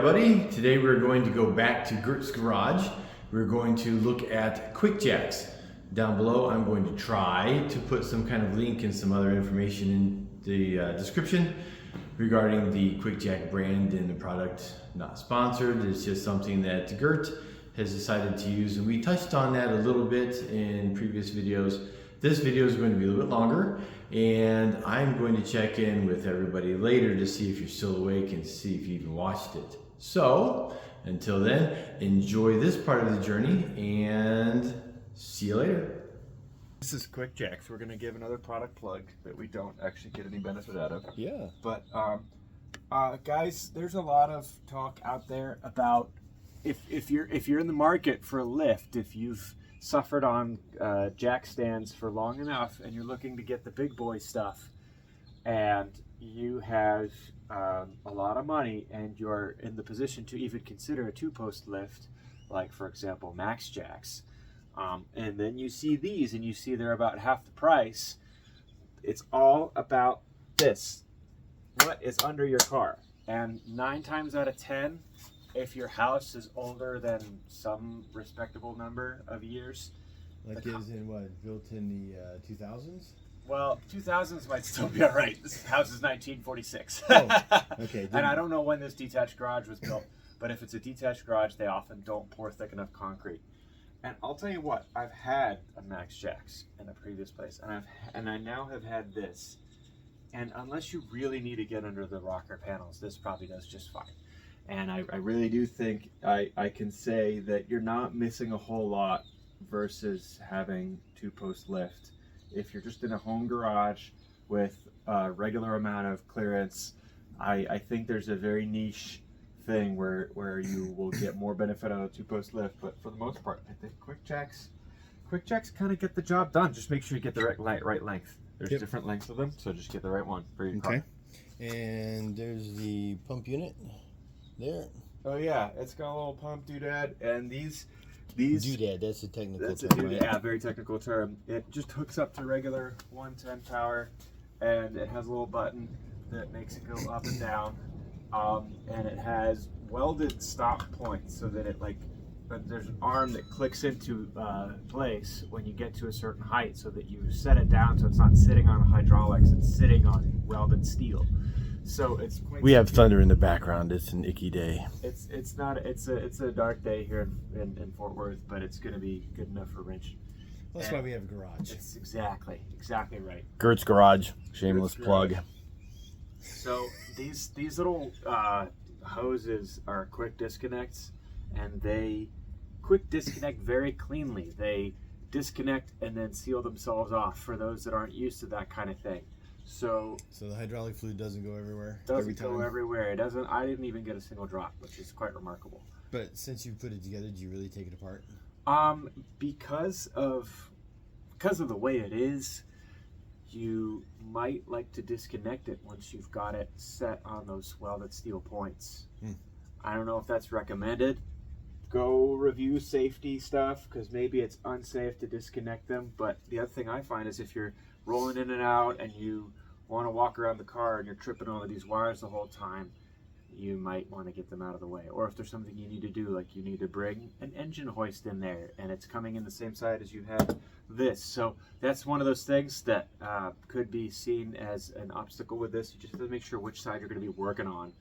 everybody. Today we're going to go back to GERT'S garage. We're going to look at QuickJacks. Down below I'm going to try to put some kind of link and some other information in the description regarding the QuickJack brand and the product. Not sponsored, it's just something that GERT has decided to use, and we touched on that a little bit in previous videos. This video is going to be a little bit longer, and I'm going to check in with everybody later to see if you're still awake and see if you even watched it. So, until then, enjoy this part of the journey and see you later. This is QuickJacks. We're going to give another product plug that we don't actually get any benefit out of. Yeah. But guys, there's a lot of talk out there about if you're in the market for a lift, if you've suffered on jack stands for long enough and you're looking to get the big boy stuff, and you have a lot of money and you're in the position to even consider a two-post lift, like for example Max Jacks, and then you see these and you see they're about half the price. It's all about this. What is under your car? And 9 times out of 10, if your house is older than some respectable number of years, Like is in what, built in the 2000s? well, 2000s might still be all right. This house is 1946. Oh, okay. And I don't know when this detached garage was built, but if it's a detached garage, they often don't pour thick enough concrete. And I'll tell you what, I've had a Max Jacks in a previous place, and I now have had this. And unless you really need to get under the rocker panels, this probably does just fine. And I really do think I can say that you're not missing a whole lot versus having two-post lift. If you're just in a home garage with a regular amount of clearance, I think there's a very niche thing where you will get more benefit out of two-post lift. But for the most part, I think QuickJacks kind of get the job done. Just make sure you get the right length. There's different lengths of them, so just get the right one for your car. And there's the pump unit there. Oh yeah, it's got a little pump doodad, and these Doodad, that's a technical that's term, a right? yeah, very technical term. It just hooks up to regular 110 power, and it has a little button that makes it go up and down, and it has welded stop points so that it there's an arm that clicks into place when you get to a certain height, so that you set it down so it's not sitting on hydraulics, it's sitting on welded steel. So it's quite We have thunder in the background. It's an icky day. it's a dark day here in Fort Worth, but it's going to be good enough for wrench. That's why we have a garage. It's exactly right. GERT'S garage. Shameless GERT'S plug. garage. So these little hoses are quick disconnects, and they quick disconnect very cleanly. They disconnect and then seal themselves off for those that aren't used to that kind of thing. So the hydraulic fluid doesn't go everywhere. Doesn't go everywhere. It doesn't. I didn't even get a single drop, which is quite remarkable. But since you put it together, do you really take it apart? Because of the way it is, you might like to disconnect it once you've got it set on those welded steel points. I don't know if that's recommended. Go review safety stuff, because maybe it's unsafe to disconnect them. But the other thing I find is if you're rolling in and out and you want to walk around the car and you're tripping over these wires the whole time, you might want to get them out of the way. Or if there's something you need to do, like you need to bring an engine hoist in there and it's coming in the same side as you have this. So that's one of those things that could be seen as an obstacle with this. You just have to make sure which side you're going to be working on.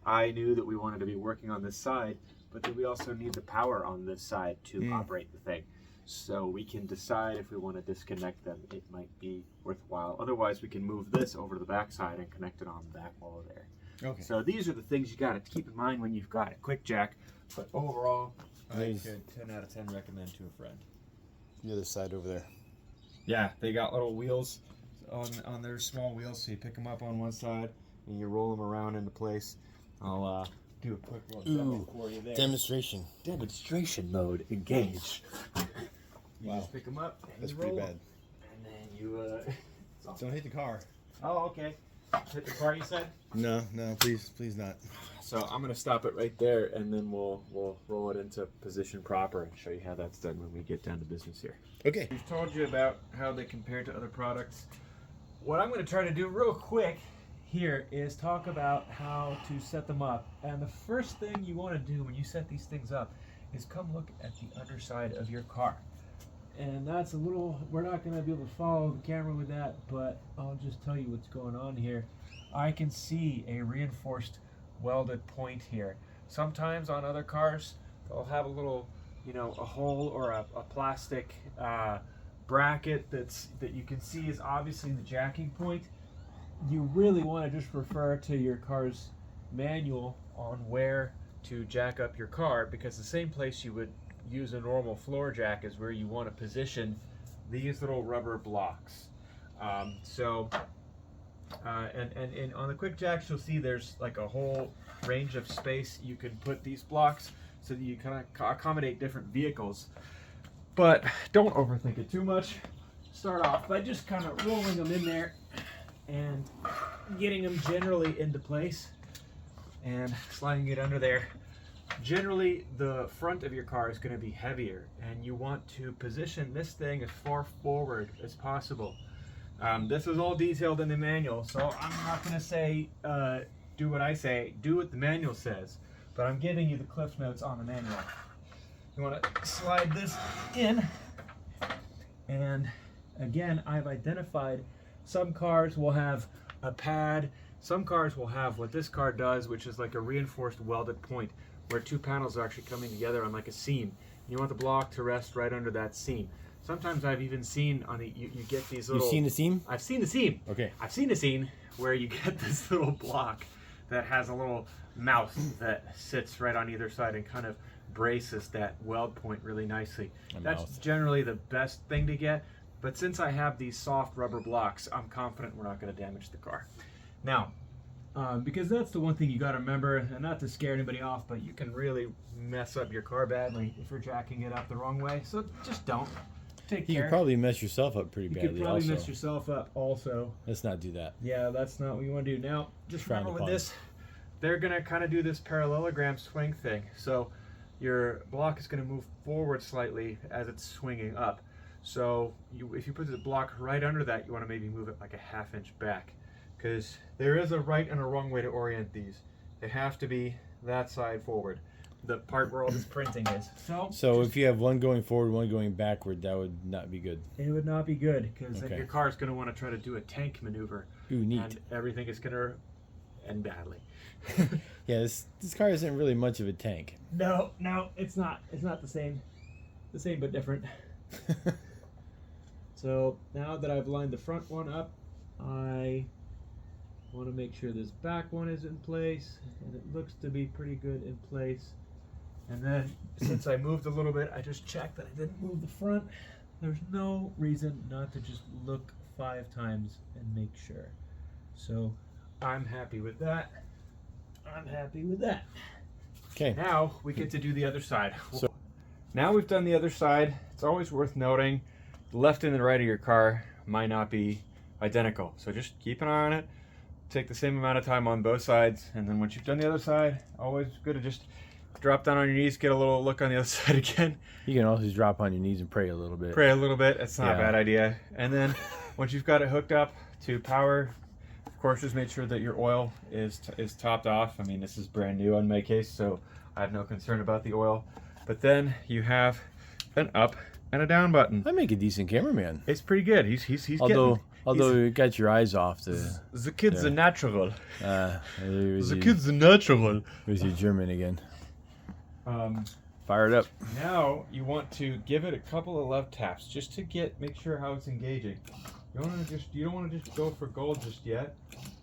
I knew that we wanted to be working on this side, but then we also need the power on this side to operate the thing. So we can decide if we want to disconnect them. It might be worthwhile. Otherwise, we can move this over to the back side and connect it on the back wall there. Okay. So these are the things you got to keep in mind when you've got a QuickJack. But overall, I could 10 out of 10 recommend to a friend. The other side over there. Yeah, they got little wheels on their small wheels, so you pick them up on one side and you roll them around into place. I'll do a quick demo for you there. Demonstration Mode engage. You Wow. just pick them up. And That's you pretty roll bad. 'em. And then you Don't hit the car. Oh, okay. Hit the car, you said? No, please not. So I'm gonna stop it right there, and then we'll roll it into position proper and show you how that's done when we get down to business here. Okay. We've told you about how they compare to other products. What I'm gonna try to do real quick here is talk about how to set them up. And the first thing you want to do when you set these things up is come look at the underside of your car. And that's a little, we're not going to be able to follow the camera with that, but I'll just tell you what's going on here. I can see a reinforced welded point here. Sometimes on other cars, they'll have a little, you know, a hole or a plastic bracket that you can see is obviously the jacking point. You really want to just refer to your car's manual on where to jack up your car, because the same place you would use a normal floor jack is where you want to position these little rubber blocks. And on the QuickJacks, you'll see there's like a whole range of space you can put these blocks so that you kind of accommodate different vehicles. But don't overthink it too much. Start off by just kind of rolling them in there and getting them generally into place and sliding it under there. Generally, the front of your car is going to be heavier, and you want to position this thing as far forward as possible. This is all detailed in the manual, so I'm not going to say do what I say, do what the manual says, but I'm giving you the cliff notes on the manual. You want to slide this in, and again, I've identified some cars will have a pad, some cars will have what this car does, which is like a reinforced welded point, where two panels are actually coming together on like a seam. You want the block to rest right under that seam. Sometimes I've even seen on the, you get these little... You've seen the seam? I've seen the seam. Okay. I've seen the seam where you get this little block that has a little mouth that sits right on either side and kind of braces that weld point really nicely. That's generally the best thing to get, but since I have these soft rubber blocks, I'm confident we're not going to damage the car. Now, because that's the one thing you got to remember, and not to scare anybody off, but you can really mess up your car badly if you're jacking it up the wrong way. So just don't. Take care. You could probably mess yourself up pretty badly. You could probably mess yourself up also. Let's not do that. Yeah, that's not what you want to do. Now, just remember with this, they're going to kind of do this parallelogram swing thing. So your block is going to move forward slightly as it's swinging up. So if you put the block right under that, you want to maybe move it like a ½ inch back, because there is a right and a wrong way to orient these. They have to be that side forward, the part where all this printing is. So if you have one going forward, one going backward, that would not be good. It would not be good, because then your car is going to want to try to do a tank maneuver. Ooh, neat. And everything is going to end badly. Yeah, this car isn't really much of a tank. No, it's not. It's not the same. The same but different. So now that I've lined the front one up, I want to make sure this back one is in place, and it looks to be pretty good in place. And then since I moved a little bit, I just checked that I didn't move the front. There's no reason not to just look 5 times and make sure. So I'm happy with that. I'm happy with that. Okay. Now we get to do the other side. So now we've done the other side. It's always worth noting the left and the right of your car might not be identical. So just keep an eye on it. Take the same amount of time on both sides, and then once you've done the other side, always good to just drop down on your knees, get a little look on the other side again. You can also drop on your knees and pray a little bit. Pray a little bit. It's not a bad idea. And then once you've got it hooked up to power, of course, just make sure that your oil is topped off. I mean, this is brand new on my case, so I have no concern about the oil. But then you have an up and a down button. I make a decent cameraman. It's pretty good. He's Although you got your eyes off the kid's a natural. The kid's a natural. There's your German again. Fire it up. Now you want to give it a couple of love taps just to make sure how it's engaging. You don't want to just go for gold just yet.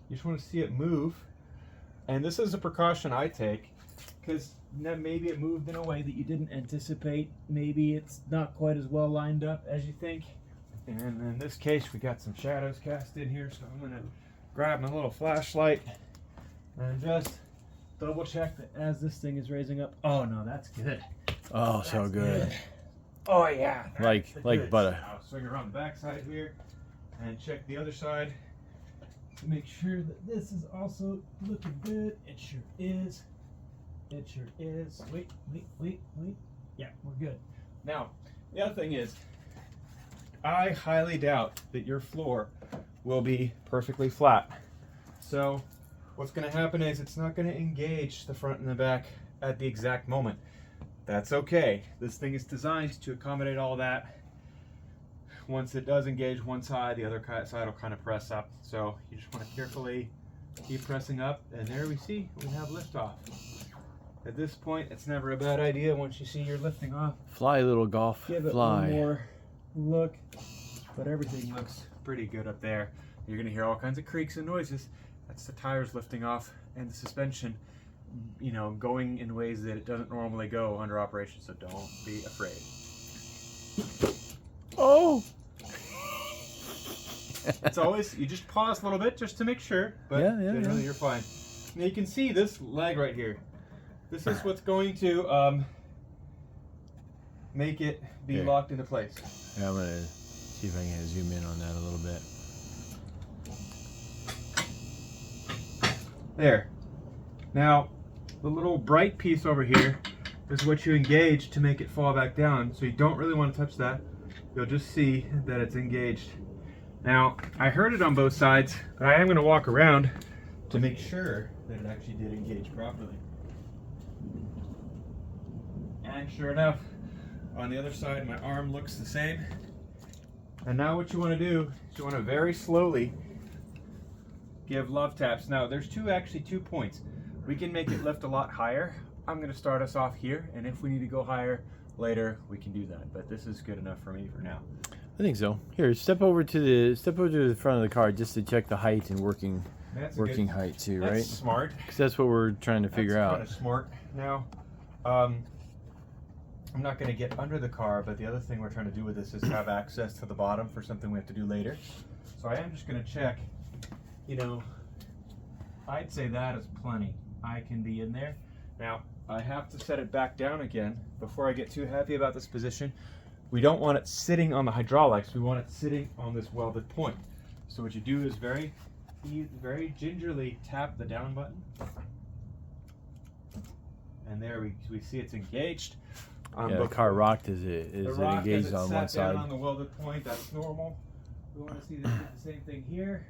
You just want to see it move. And this is a precaution I take, because maybe it moved in a way that you didn't anticipate. Maybe it's not quite as well lined up as you think. And in this case, we got some shadows cast in here, so I'm going to grab my little flashlight and just double check that as this thing is raising up. Oh no, that's good. Oh, that's so good. Oh yeah. Like butter. I'll swing around the back side here and check the other side to make sure that this is also looking good. It sure is. It sure is. Wait. Yeah, we're good. Now, the other thing is, I highly doubt that your floor will be perfectly flat. So what's going to happen is it's not going to engage the front and the back at the exact moment. That's okay. This thing is designed to accommodate all that. Once it does engage one side, the other side will kind of press up. So you just want to carefully keep pressing up, and there we have liftoff. At this point, it's never a bad idea once you see you're lifting off. Fly, little golf, Give it fly. one more look, but everything looks pretty good up there. You're gonna hear all kinds of creaks and noises. That's the tires lifting off and the suspension, you know, going in ways that it doesn't normally go under operation, so don't be afraid. Oh! It's always, you just pause a little bit just to make sure, but generally you're fine. Now you can see this leg right here. This is what's going to make it be locked into place. Yeah, I'm gonna see if I can zoom in on that a little bit. There. Now, the little bright piece over here is what you engage to make it fall back down, so you don't really want to touch that. You'll just see that it's engaged. Now, I heard it on both sides, but I am going to walk around to make sure that it actually did engage properly. And sure enough, on the other side, my arm looks the same. And now what you want to do is you want to very slowly give love taps. Now, there's actually two points. We can make it lift a lot higher. I'm going to start us off here, and if we need to go higher later, we can do that. But this is good enough for me for now. I think so. Here, step over to the front of the car just to check the height and working height too, right? That's smart. Because that's what we're trying to figure out. That's kind of smart. Now, I'm not going to get under the car, but the other thing we're trying to do with this is have access to the bottom for something we have to do later. So I am just going to check, you know, I'd say that is plenty. I can be in there. Now, I have to set it back down again before I get too happy about this position. We don't want it sitting on the hydraulics. We want it sitting on this welded point. So what you do is very gingerly tap the down button. And there we see it's engaged. The car rocked as it engaged on one side. Down on the welded point, that's normal. We want to see the same thing here.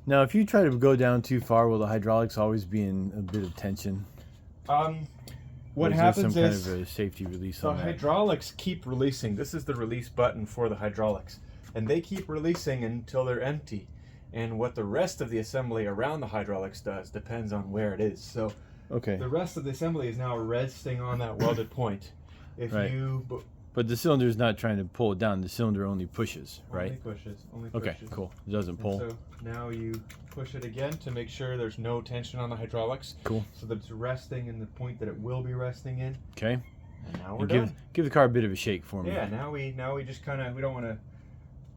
Now, if you try to go down too far, will the hydraulics always be in a bit of tension? What happens some is kind of a safety release the on that? hydraulics keep releasing. This is the release button for the hydraulics, and they keep releasing until they're empty. And what the rest of the assembly around the hydraulics does depends on where it is. So the rest of the assembly is now resting on that welded point. But the cylinder is not trying to pull it down. The cylinder only pushes, right? Only pushes. Okay, cool. It doesn't pull. And so now you push it again to make sure there's no tension on the hydraulics. Cool. So that it's resting in the point that it will be resting in. Okay. And now we're done. Give the car a bit of a shake for me. Yeah. Now we just kind of, we don't want to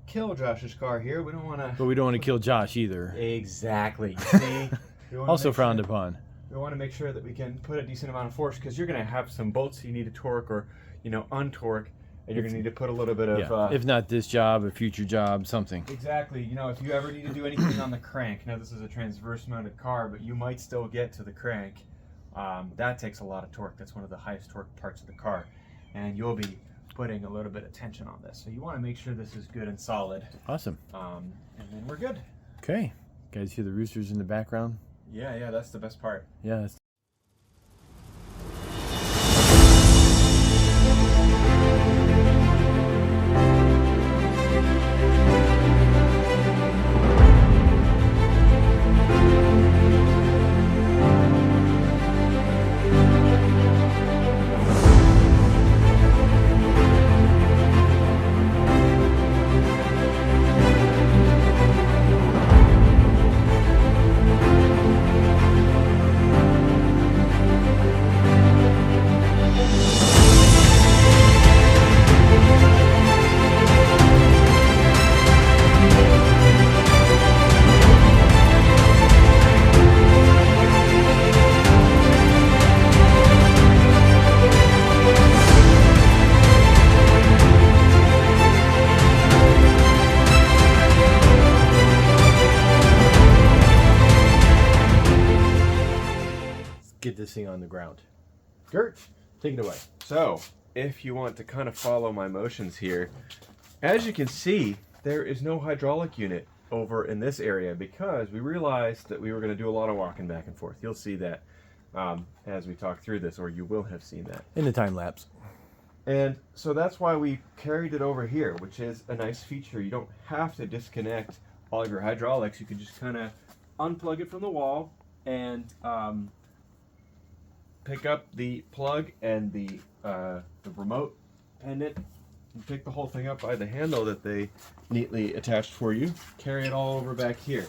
kill Josh's car here. We don't want to. But we don't want to kill Josh either. Exactly. See? Also frowned upon. We want to make sure that we can put a decent amount of force, because you're going to have some bolts you need to torque or, you know, untorque, and you're going to need to put a little bit of... if not this job, a future job, something. Exactly. You know, if you ever need to do anything on the crank, now this is a transverse mounted car, but you might still get to the crank. That takes a lot of torque. That's one of the highest torque parts of the car. And you'll be putting a little bit of tension on this. So you want to make sure this is good and solid. Awesome. And then we're good. Okay. Guys hear the roosters in the background? Yeah, that's the best part. Yeah. Get this thing on the ground. Gert, take it away. So, if you want to kind of follow my motions here, as you can see, there is no hydraulic unit over in this area because we realized that we were going to do a lot of walking back and forth. You'll see that as we talk through this, or you will have seen that in the time lapse. And so that's why we carried it over here, which is a nice feature. You don't have to disconnect all of your hydraulics. You can just kind of unplug it from the wall and pick up the plug and the remote pendant and pick the whole thing up by the handle that they neatly attached for you. Carry it all over back here.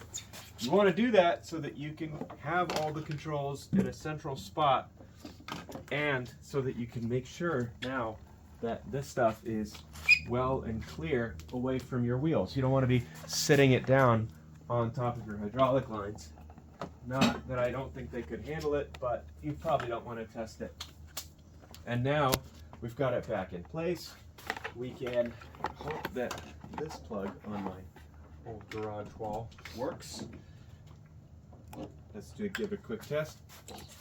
You want to do that so that you can have all the controls in a central spot, and so that you can make sure now that this stuff is well and clear away from your wheels. You don't want to be sitting it down on top of your hydraulic lines. Not that I don't think they could handle it, but you probably don't want to test it. And now we've got it back in place. We can hope that this plug on my old garage wall works. Let's give a quick test.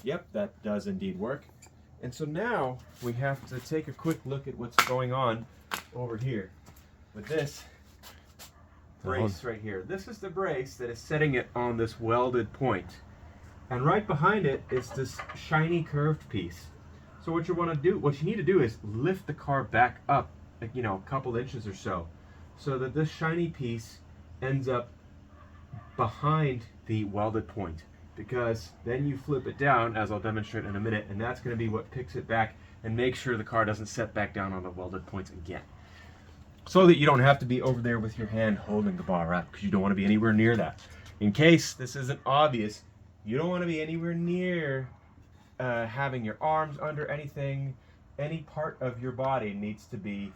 Yep, that does indeed work. And so now we have to take a quick look at what's going on over here with this brace right here. This is the brace that is setting it on this welded point. And right behind it is this shiny curved piece. So what you need to do is lift the car back up, like, you know, a couple inches or so that this shiny piece ends up behind the welded point. Because then you flip it down, as I'll demonstrate in a minute, and that's going to be what picks it back and makes sure the car doesn't set back down on the welded points again. So that you don't have to be over there with your hand holding the bar up, because you don't want to be anywhere near that. In case this isn't obvious, you don't want to be anywhere near having your arms under anything. Any part of your body needs to be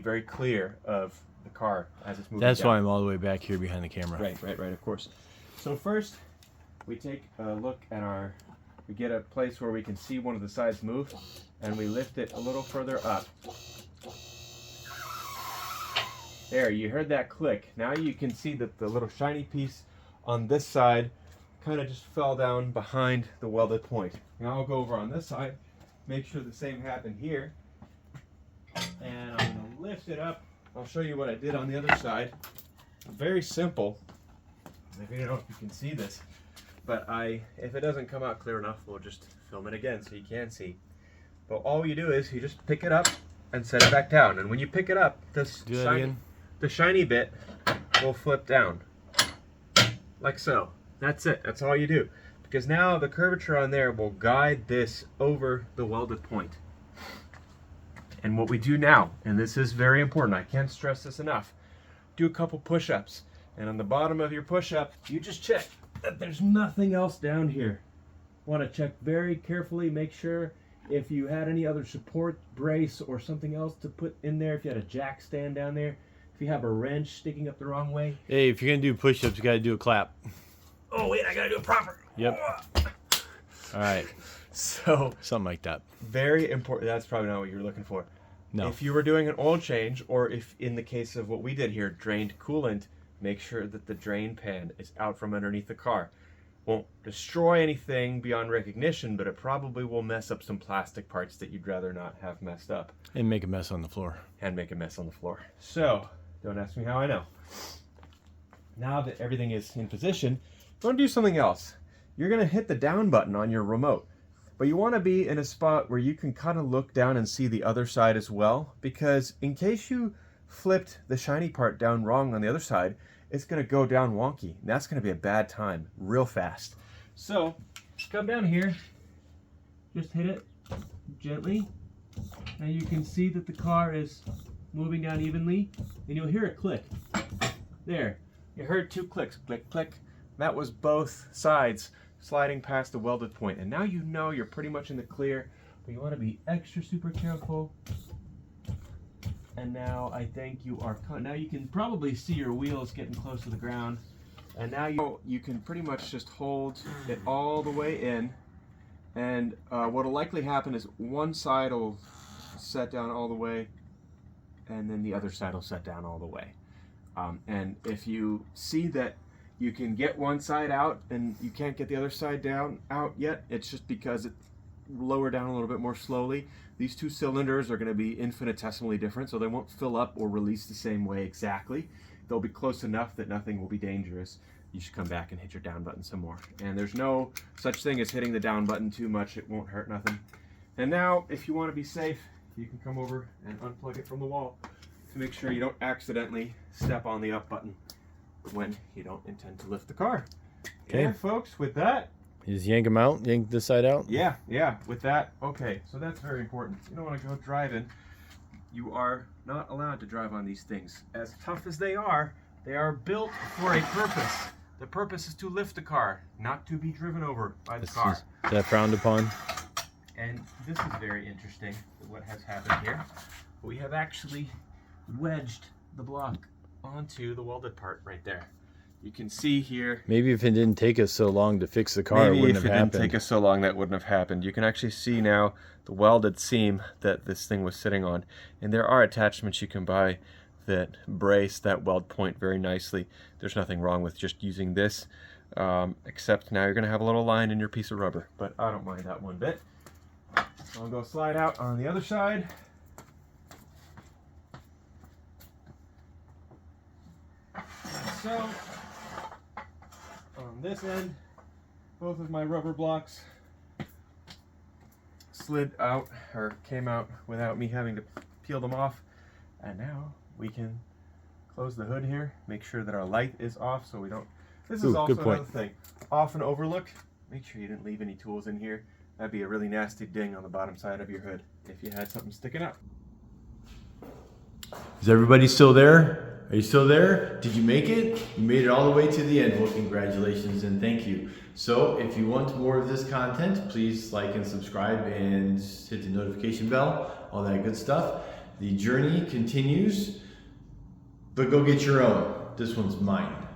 very clear of the car as it's moving. That's down. why I'm all the way back here behind the camera. Right, of course. So first, we take a look at we get a place where we can see one of the sides move, and we lift it a little further up. There, you heard that click. Now you can see that the little shiny piece on this side kind of just fell down behind the welded point. Now I'll go over on this side, make sure the same happened here, and I'm going to lift it up. I'll show you what I did on the other side. Very simple. I don't know if you can see this, but if it doesn't come out clear enough, we'll just film it again so you can see. But all you do is you just pick it up and set it back down. And when you pick it up, the shiny bit will flip down, like so. That's it. That's all you do. Because now the curvature on there will guide this over the welded point. And what we do now, and this is very important, I can't stress this enough, do a couple push-ups. And on the bottom of your push-up, you just check that there's nothing else down here. Want to check very carefully, make sure if you had any other support brace or something else to put in there, if you had a jack stand down there, if you have a wrench sticking up the wrong way. Hey, if you're going to do push-ups, you got to do a clap. Oh, wait, I got to do it proper. Yep. All right. So, something like that. Very important. That's probably not what you're looking for. No. If you were doing an oil change, or if in the case of what we did here, drained coolant, make sure that the drain pan is out from underneath the car. Won't destroy anything beyond recognition, but it probably will mess up some plastic parts that you'd rather not have messed up. And make a mess on the floor. And make a mess on the floor. So, don't ask me how I know. Now that everything is in position, go and do something else. You're going to hit the down button on your remote. But you want to be in a spot where you can kind of look down and see the other side as well. Because in case you flipped the shiny part down wrong on the other side, it's going to go down wonky. And that's going to be a bad time real fast. So, come down here. Just hit it gently. And you can see that the car is moving down evenly. And you'll hear it click. There. You heard two clicks. Click, click. That was both sides sliding past the welded point. And now you know you're pretty much in the clear. But you want to be extra super careful. And now I think you are, now you can probably see your wheels getting close to the ground. And now you can pretty much just hold it all the way in. And what will likely happen is one side will set down all the way, and then the other side will set down all the way. And if you see that you can get one side out and you can't get the other side out yet, it's just because it's lower down a little bit more slowly. These two cylinders are going to be infinitesimally different, so they won't fill up or release the same way exactly. they'll be close enough that nothing will be dangerous. You should come back and hit your down button some more. And there's no such thing as hitting the down button too much. It won't hurt nothing. And now, if you want to be safe, you can come over and unplug it from the wall to make sure you don't accidentally step on the up button when you don't intend to lift the car. Okay. And folks, with that, You just yank them out, yank this side out. yeah, with that, okay, so that's very important. You don't want to go driving. You are not allowed to drive on these things. As tough as they are built for a purpose. The purpose is to lift the car, not to be driven over by the car. Is that frowned upon? And this is very interesting, what has happened here. We have actually wedged the block onto the welded part right there. You can see here. Maybe if it didn't take us so long to fix the car, it wouldn't have happened. Didn't take us so long, that wouldn't have happened. You can actually see now the welded seam that this thing was sitting on. And there are attachments you can buy that brace that weld point very nicely. There's nothing wrong with just using this, except now you're going to have a little line in your piece of rubber. But I don't mind that one bit. I'll go slide out on the other side. So, on this end, both of my rubber blocks slid out, or came out without me having to peel them off. And now we can close the hood here, make sure that our light is off so we don't... This is also another thing. Off and overlook, make sure you didn't leave any tools in here. That'd be a really nasty ding on the bottom side of your hood if you had something sticking up. Is everybody still there? Are you still there? Did you make it? You made it all the way to the end. Well, congratulations and thank you. So if you want more of this content, please like and subscribe and hit the notification bell, all that good stuff. The journey continues, but go get your own. This one's mine.